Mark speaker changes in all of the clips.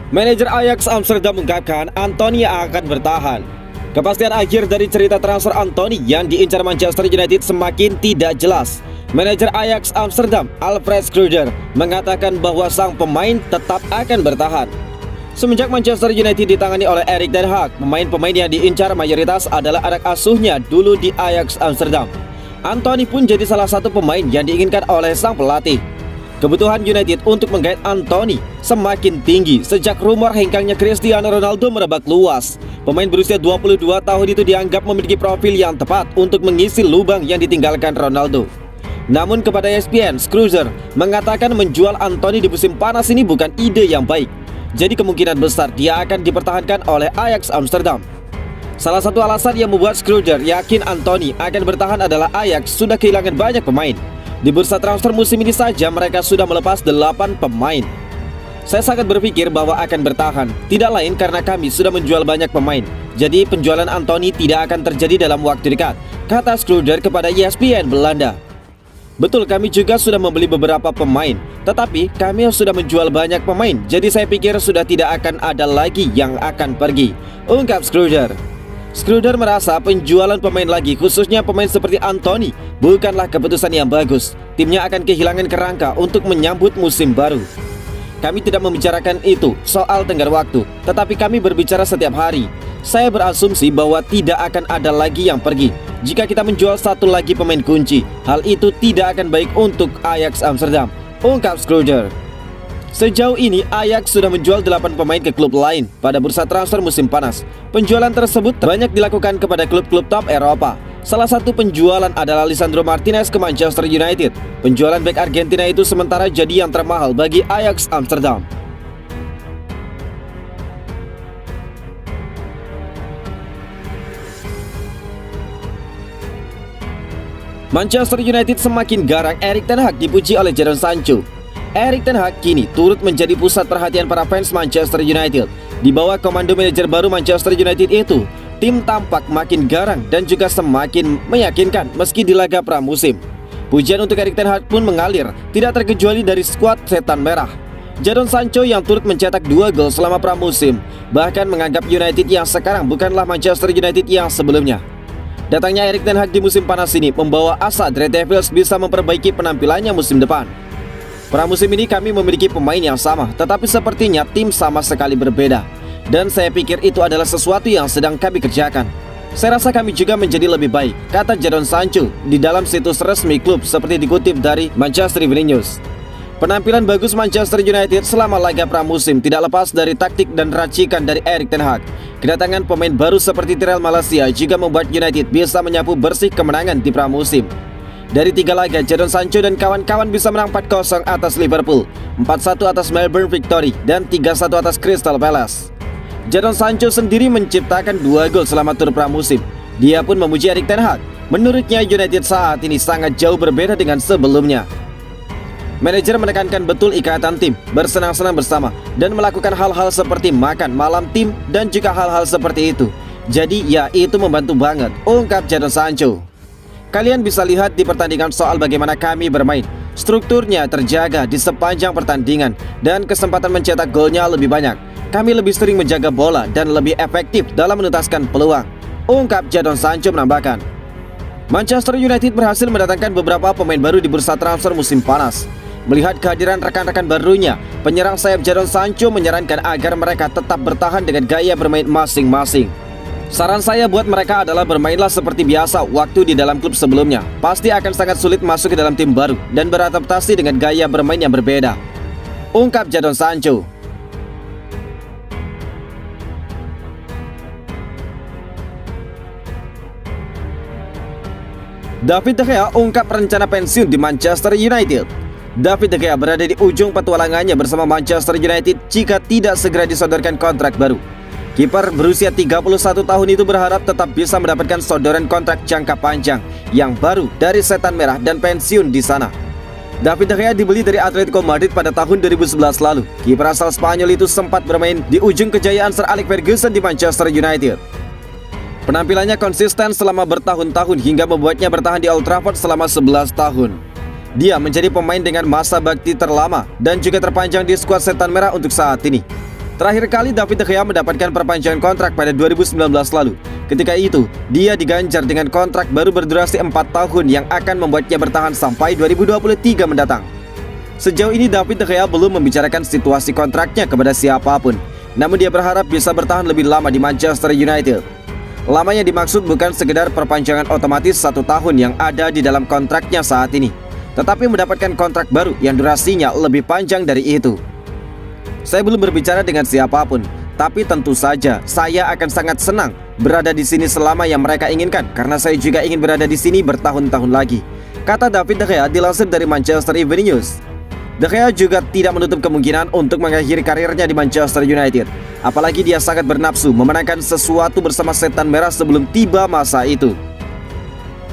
Speaker 1: Manajer Ajax Amsterdam mengungkapkan Antony akan bertahan. Kepastian akhir dari cerita transfer Antony yang diincar Manchester United semakin tidak jelas. Manajer Ajax Amsterdam, Alfred Schreuder, mengatakan bahwa sang pemain tetap akan bertahan. Semenjak Manchester United ditangani oleh Erik ten Hag, pemain-pemain yang diincar mayoritas adalah anak asuhnya dulu di Ajax Amsterdam. Antony pun jadi salah satu pemain yang diinginkan oleh sang pelatih. Kebutuhan United untuk menggait Antony semakin tinggi sejak rumor hengkangnya Cristiano Ronaldo merebak luas. Pemain berusia 22 tahun itu dianggap memiliki profil yang tepat untuk mengisi lubang yang ditinggalkan Ronaldo. Namun kepada ESPN, Schreuder mengatakan menjual Antony di musim panas ini bukan ide yang baik. Jadi kemungkinan besar dia akan dipertahankan oleh Ajax Amsterdam. Salah satu alasan yang membuat Schreuder yakin Antony akan bertahan adalah Ajax sudah kehilangan banyak pemain. Di bursa transfer musim ini saja mereka sudah melepas 8 pemain. Saya sangat berpikir bahwa akan bertahan, tidak lain karena kami sudah menjual banyak pemain. Jadi penjualan Antony tidak akan terjadi dalam waktu dekat, kata Schreuder kepada ESPN Belanda. Betul, kami juga sudah membeli beberapa pemain, tetapi kami sudah menjual banyak pemain. Jadi saya pikir sudah tidak akan ada lagi yang akan pergi, ungkap Schreuder. Schreuder merasa penjualan pemain lagi, khususnya pemain seperti Antony, bukanlah keputusan yang bagus. Timnya akan kehilangan kerangka untuk menyambut musim baru. Kami tidak membicarakan itu soal tenggat waktu, tetapi kami berbicara setiap hari. Saya berasumsi bahwa tidak akan ada lagi yang pergi. Jika kita menjual satu lagi pemain kunci, hal itu tidak akan baik untuk Ajax Amsterdam, ungkap Schreuder. Sejauh ini Ajax sudah menjual 8 pemain ke klub lain pada bursa transfer musim panas. Penjualan tersebut banyak dilakukan kepada klub-klub top Eropa. Salah satu penjualan adalah Lisandro Martinez ke Manchester United. Penjualan bek Argentina itu sementara jadi yang termahal bagi Ajax Amsterdam. Manchester United semakin garang Erik ten Hag dipuji oleh Jadon Sancho. Erik ten Hag kini turut menjadi pusat perhatian para fans Manchester United. Di bawah komando manajer baru Manchester United itu, tim tampak makin garang dan juga semakin meyakinkan meski di laga pramusim. Pujian untuk Erik ten Hag pun mengalir, tidak terkecuali dari skuad Setan Merah. Jadon Sancho yang turut mencetak 2 gol selama pramusim, bahkan menganggap United yang sekarang bukanlah Manchester United yang sebelumnya. Datangnya Erik ten Hag di musim panas ini membawa asa The Red Devils bisa memperbaiki penampilannya musim depan. Pramusim ini kami memiliki pemain yang sama, tetapi sepertinya tim sama sekali berbeda. Dan saya pikir itu adalah sesuatu yang sedang kami kerjakan. Saya rasa kami juga menjadi lebih baik, kata Jadon Sancho di dalam situs resmi klub seperti dikutip dari Manchester Evening News. Penampilan bagus Manchester United selama laga pramusim tidak lepas dari taktik dan racikan dari Erik ten Hag. Kedatangan pemain baru seperti Tyrell Malacia juga membuat United bisa menyapu bersih kemenangan di pramusim. Dari 3 laga, Jadon Sancho dan kawan-kawan bisa menang 4-0 atas Liverpool, 4-1 atas Melbourne Victory, dan 3-1 atas Crystal Palace. Jadon Sancho sendiri menciptakan 2 gol selama tur pramusim. Dia pun memuji Erik ten Hag. Menurutnya United saat ini sangat jauh berbeda dengan sebelumnya. Manajer menekankan betul ikatan tim, bersenang-senang bersama, dan melakukan hal-hal seperti makan malam tim dan juga hal-hal seperti itu. Jadi ya itu membantu banget, ungkap Jadon Sancho. Kalian bisa lihat di pertandingan soal bagaimana kami bermain. Strukturnya terjaga di sepanjang pertandingan dan kesempatan mencetak golnya lebih banyak. Kami lebih sering menjaga bola dan lebih efektif dalam menuntaskan peluang, ungkap Jadon Sancho menambahkan. Manchester United berhasil mendatangkan beberapa pemain baru di bursa transfer musim panas. Melihat kehadiran rekan-rekan barunya, penyerang sayap Jadon Sancho menyarankan agar mereka tetap bertahan dengan gaya bermain masing-masing. Saran saya buat mereka adalah bermainlah seperti biasa waktu di dalam klub sebelumnya. Pasti akan sangat sulit masuk ke dalam tim baru dan beradaptasi dengan gaya bermain yang berbeda, ungkap Jadon Sancho. David De Gea ungkap rencana pensiun di Manchester United. David De Gea berada di ujung petualangannya bersama Manchester United jika tidak segera disodorkan kontrak baru. Kiper berusia 31 tahun itu berharap tetap bisa mendapatkan sodoran kontrak jangka panjang yang baru dari Setan Merah dan pensiun di sana. David De Gea dibeli dari Atletico Madrid pada tahun 2011 lalu. Kiper asal Spanyol itu sempat bermain di ujung kejayaan Sir Alex Ferguson di Manchester United. Penampilannya konsisten selama bertahun-tahun hingga membuatnya bertahan di Old Trafford selama 11 tahun. Dia menjadi pemain dengan masa bakti terlama dan juga terpanjang di skuad Setan Merah untuk saat ini. Terakhir kali David De Gea mendapatkan perpanjangan kontrak pada 2019 lalu. Ketika itu, dia diganjar dengan kontrak baru berdurasi 4 tahun yang akan membuatnya bertahan sampai 2023 mendatang. Sejauh ini David De Gea belum membicarakan situasi kontraknya kepada siapapun. Namun dia berharap bisa bertahan lebih lama di Manchester United. Lamanya dimaksud bukan sekedar perpanjangan otomatis 1 tahun yang ada di dalam kontraknya saat ini, tetapi mendapatkan kontrak baru yang durasinya lebih panjang dari itu. Saya belum berbicara dengan siapapun, tapi tentu saja saya akan sangat senang berada di sini selama yang mereka inginkan, karena saya juga ingin berada di sini bertahun-tahun lagi, kata David De Gea dilansir dari Manchester Evening News. De Gea juga tidak menutup kemungkinan untuk mengakhiri karirnya di Manchester United, apalagi dia sangat bernafsu memenangkan sesuatu bersama Setan Merah sebelum tiba masa itu.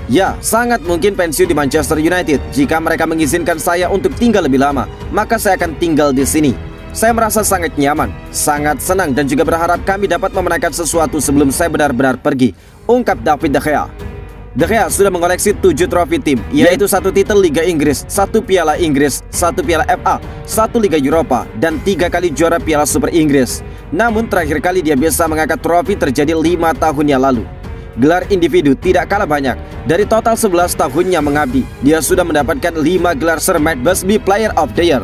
Speaker 1: Ya, sangat mungkin pensiun di Manchester United. Jika mereka mengizinkan saya untuk tinggal lebih lama, maka saya akan tinggal di sini. Saya merasa sangat nyaman, sangat senang dan juga berharap kami dapat memenangkan sesuatu sebelum saya benar-benar pergi, ungkap David De Gea. De Gea sudah mengoleksi 7 trofi tim, yaitu 1 titel Liga Inggris, 1 Piala Inggris, 1 Piala FA, 1 Liga Eropa, dan 3 kali juara Piala Super Inggris. Namun terakhir kali dia bisa mengangkat trofi terjadi 5 tahun yang lalu. Gelar individu tidak kalah banyak. Dari total 11 tahunnya mengabdi, dia sudah mendapatkan 5 gelar Sir Matt Busby Player of the Year.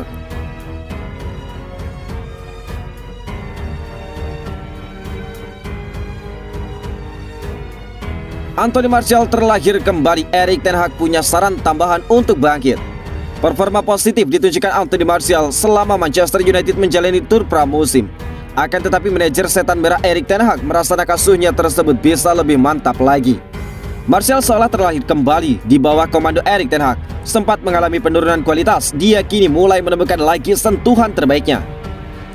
Speaker 1: Anthony Martial terlahir kembali. Erik ten Hag punya saran tambahan untuk bangkit. Performa positif ditunjukkan Anthony Martial selama Manchester United menjalani tur pramusim. Akan tetapi manajer Setan Merah Erik ten Hag merasa nakasuhnya tersebut bisa lebih mantap lagi. Martial seolah terlahir kembali di bawah komando Erik ten Hag. Sempat mengalami penurunan kualitas, dia kini mulai menemukan lagi sentuhan terbaiknya.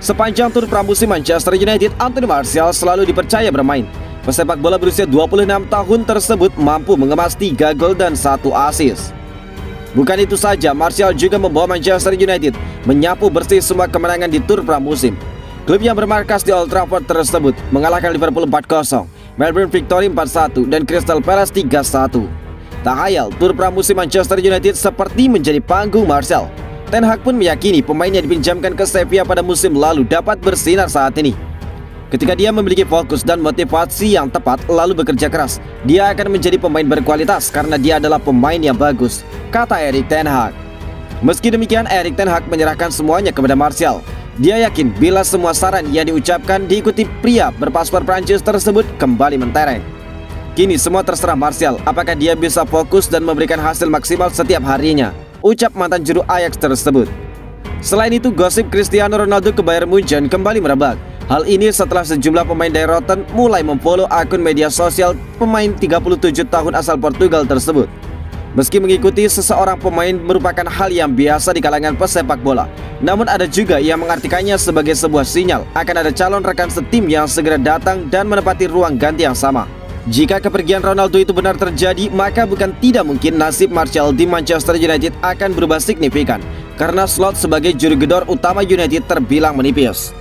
Speaker 1: Sepanjang tur pramusim Manchester United, Anthony Martial selalu dipercaya bermain. Pesepak bola berusia 26 tahun tersebut mampu mengemas 3 gol dan 1 assist. Bukan itu saja, Martial juga membawa Manchester United menyapu bersih semua kemenangan di tur pramusim. Klub yang bermarkas di Old Trafford tersebut mengalahkan Liverpool 4-0, Melbourne Victory 4-1, dan Crystal Palace 3-1. Tak hayal, tur pramusim Manchester United seperti menjadi panggung Martial. Ten Hag pun meyakini pemainnya dipinjamkan ke Sevilla pada musim lalu dapat bersinar saat ini. Ketika dia memiliki fokus dan motivasi yang tepat lalu bekerja keras, dia akan menjadi pemain berkualitas karena dia adalah pemain yang bagus, kata Erik ten Hag. Meski demikian, Erik ten Hag menyerahkan semuanya kepada Martial. Dia yakin bila semua saran yang diucapkan diikuti, pria berpaspor Prancis tersebut kembali mentereng. Kini semua terserah Martial, apakah dia bisa fokus dan memberikan hasil maksimal setiap harinya, ucap mantan juru Ajax tersebut. Selain itu, gosip Cristiano Ronaldo ke Bayern Munchen kembali merebak. Hal ini setelah sejumlah pemain dari Rotten mulai memfollow akun media sosial pemain 37 tahun asal Portugal tersebut. Meski mengikuti seseorang pemain merupakan hal yang biasa di kalangan pesepak bola, namun ada juga yang mengartikannya sebagai sebuah sinyal akan ada calon rekan setim yang segera datang dan menempati ruang ganti yang sama. Jika kepergian Ronaldo itu benar terjadi, maka bukan tidak mungkin nasib Martial di Manchester United akan berubah signifikan, karena slot sebagai juru gedor utama United terbilang menipis.